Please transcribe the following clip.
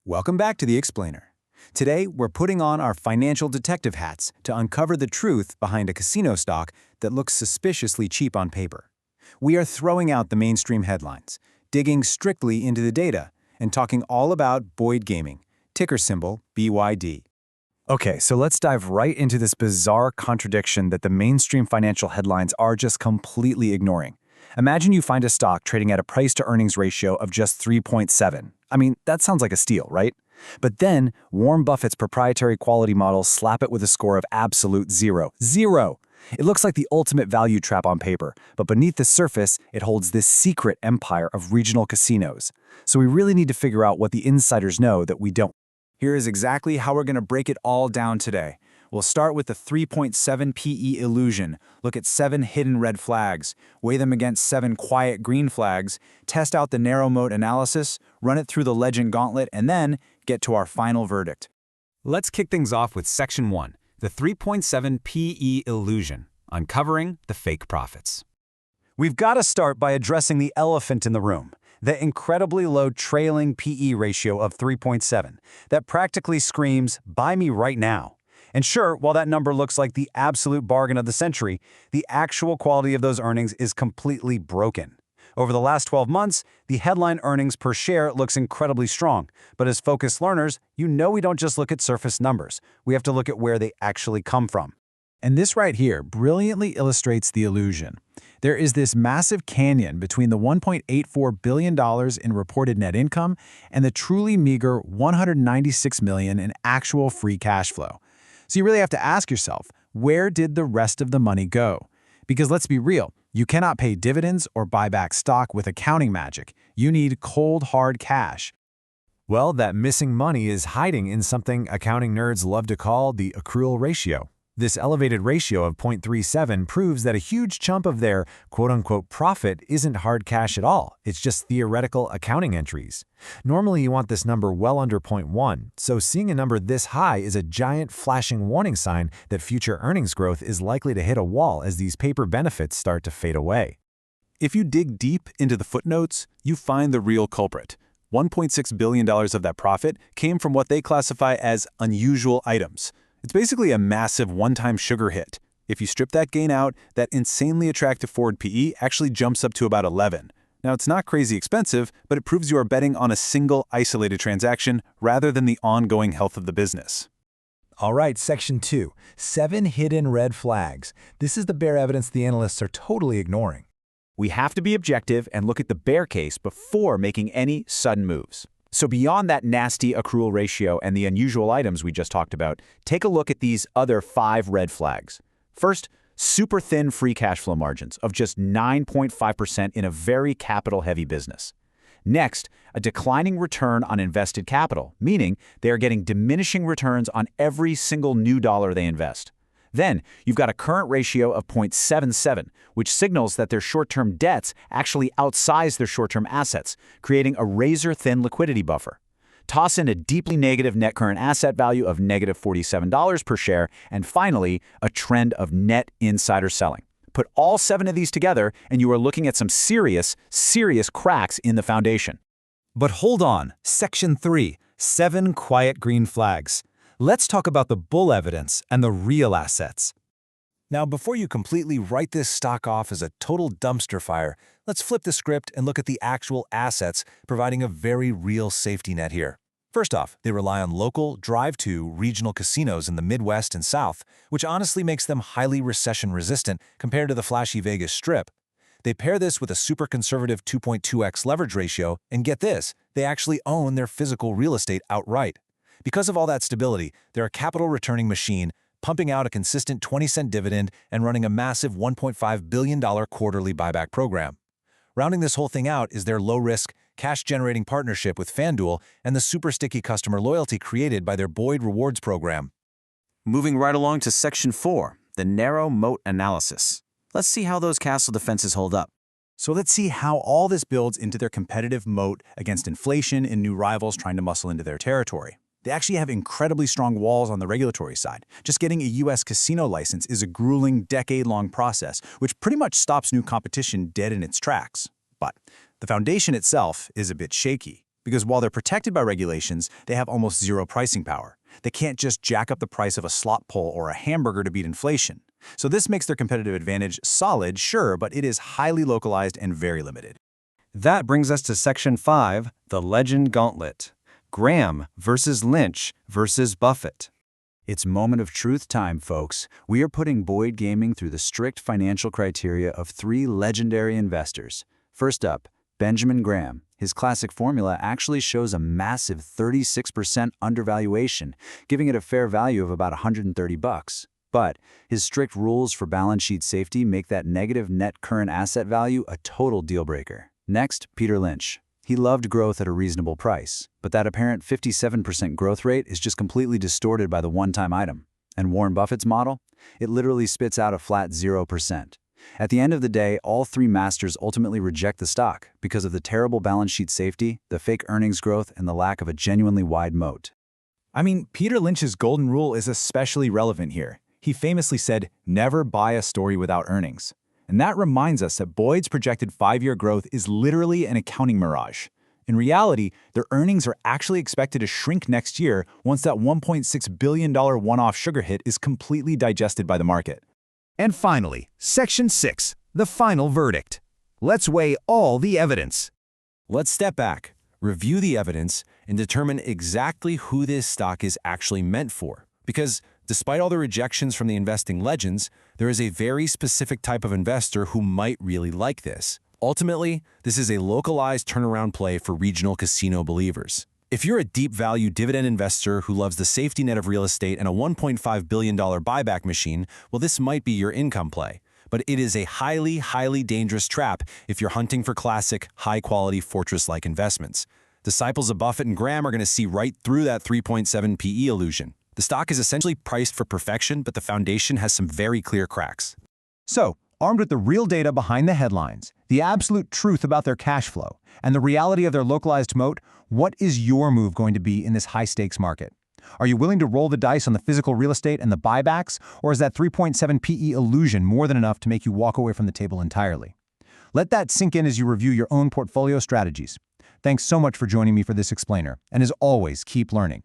Welcome back to The Explainer. Today, we're putting on our financial detective hats to uncover the truth behind a casino stock that looks suspiciously cheap on paper. We are throwing out the mainstream headlines, digging strictly into the data, and talking all about Boyd Gaming, ticker symbol BYD. Okay, so let's dive right into this bizarre contradiction that the mainstream financial headlines are just completely ignoring. Imagine you find a stock trading at a price-to-earnings ratio of just 3.7. I mean, that sounds like a steal, right? But then, Warren Buffett's proprietary quality models slap it with a score of absolute zero. Zero! It looks like the ultimate value trap on paper, but beneath the surface, it holds this secret empire of regional casinos. So we really need to figure out what the insiders know that we don't. Here is exactly how we're going to break it all down today. We'll start with the 3.7 PE illusion, look at 7 hidden red flags, weigh them against 7 quiet green flags, test out the narrow moat analysis, run it through the legend gauntlet, and then get to our final verdict. Let's kick things off with Section 1, the 3.7 PE illusion, uncovering the fake profits. We've got to start by addressing the elephant in the room, the incredibly low trailing PE ratio of 3.7 that practically screams, "Buy me right now." And sure, while that number looks like the absolute bargain of the century, the actual quality of those earnings is completely broken. Over the last 12 months, the headline earnings per share looks incredibly strong. But as focused learners, you know we don't just look at surface numbers. We have to look at where they actually come from. And this right here brilliantly illustrates the illusion. There is this massive canyon between the $1.84 billion in reported net income and the truly meager $196 million in actual free cash flow. So you really have to ask yourself, where did the rest of the money go? Because let's be real, you cannot pay dividends or buy back stock with accounting magic. You need cold, hard cash. Well, that missing money is hiding in something accounting nerds love to call the accrual ratio. This elevated ratio of 0.37 proves that a huge chunk of their quote-unquote profit isn't hard cash at all. It's just theoretical accounting entries. Normally, you want this number well under 0.1, so seeing a number this high is a giant flashing warning sign that future earnings growth is likely to hit a wall as these paper benefits start to fade away. If you dig deep into the footnotes, you find the real culprit. $1.6 billion of that profit came from what they classify as unusual items. It's basically a massive one-time sugar hit. If you strip that gain out, that insanely attractive forward PE actually jumps up to about 11. Now, it's not crazy expensive, but it proves you are betting on a single isolated transaction rather than the ongoing health of the business. All right, Section 2, 7 hidden red flags. This is the bare evidence the analysts are totally ignoring. We have to be objective and look at the bear case before making any sudden moves. So beyond that nasty accrual ratio and the unusual items we just talked about, take a look at these other 5 red flags. First, super thin free cash flow margins of just 9.5% in a very capital-heavy business. Next, a declining return on invested capital, meaning they are getting diminishing returns on every single new dollar they invest. Then, you've got a current ratio of 0.77, which signals that their short-term debts actually outsize their short-term assets, creating a razor-thin liquidity buffer. Toss in a deeply negative net current asset value of negative $47 per share, and finally, a trend of net insider selling. Put all 7 of these together, and you are looking at some serious cracks in the foundation. But hold on, Section 3, 7 quiet green flags. Let's talk about the bull evidence and the real assets. Now, before you completely write this stock off as a total dumpster fire, let's flip the script and look at the actual assets, providing a very real safety net here. First off, they rely on local, drive-to, regional casinos in the Midwest and South, which honestly makes them highly recession-resistant compared to the flashy Vegas Strip. They pair this with a super conservative 2.2x leverage ratio, and get this, they actually own their physical real estate outright. Because of all that stability, they're a capital-returning machine, pumping out a consistent 20-cent dividend and running a massive $1.5 billion quarterly buyback program. Rounding this whole thing out is their low-risk, cash-generating partnership with FanDuel and the super sticky customer loyalty created by their Boyd Rewards program. Moving right along to Section 4, the narrow moat analysis. Let's see how those castle defenses hold up. So let's see how all this builds into their competitive moat against inflation and new rivals trying to muscle into their territory. They actually have incredibly strong walls on the regulatory side. Just getting a U.S. casino license is a grueling, decade-long process, which pretty much stops new competition dead in its tracks. But the foundation itself is a bit shaky. because while they're protected by regulations, they have almost zero pricing power. They can't just jack up the price of a slot pull or a hamburger to beat inflation. So this makes their competitive advantage solid, sure, but it is highly localized and very limited. That brings us to Section 5, the Legend Gauntlet. Graham versus Lynch versus Buffett. It's moment of truth time, folks. We are putting Boyd Gaming through the strict financial criteria of 3 legendary investors. First up, Benjamin Graham. His classic formula actually shows a massive 36% undervaluation, giving it a fair value of about $130. But his strict rules for balance sheet safety make that negative net current asset value a total deal breaker. Next, Peter Lynch. He loved growth at a reasonable price, but that apparent 57% growth rate is just completely distorted by the one-time item. And Warren Buffett's model? It literally spits out a flat 0%. At the end of the day, all 3 masters ultimately reject the stock because of the terrible balance sheet safety, the fake earnings growth, and the lack of a genuinely wide moat. I mean, Peter Lynch's golden rule is especially relevant here. He famously said, "Never buy a story without earnings." And that reminds us that Boyd's projected 5-year growth is literally an accounting mirage. In reality, their earnings are actually expected to shrink next year once that $1.6 billion one-off sugar hit is completely digested by the market. And finally, Section 6, the final verdict. Let's weigh all the evidence. Let's step back, review the evidence, and determine exactly who this stock is actually meant for. Because despite all the rejections from the investing legends, there is a very specific type of investor who might really like this. Ultimately, this is a localized turnaround play for regional casino believers. If you're a deep value dividend investor who loves the safety net of real estate and a $1.5 billion buyback machine, well, this might be your income play. But it is a highly, highly dangerous trap if you're hunting for classic, high-quality fortress-like investments. Disciples of Buffett and Graham are going to see right through that 3.7 PE illusion. The stock is essentially priced for perfection, but the foundation has some very clear cracks. So, armed with the real data behind the headlines, the absolute truth about their cash flow, and the reality of their localized moat, what is your move going to be in this high-stakes market? Are you willing to roll the dice on the physical real estate and the buybacks, or is that 3.7 PE illusion more than enough to make you walk away from the table entirely? Let that sink in as you review your own portfolio strategies. Thanks so much for joining me for this explainer, and as always, keep learning.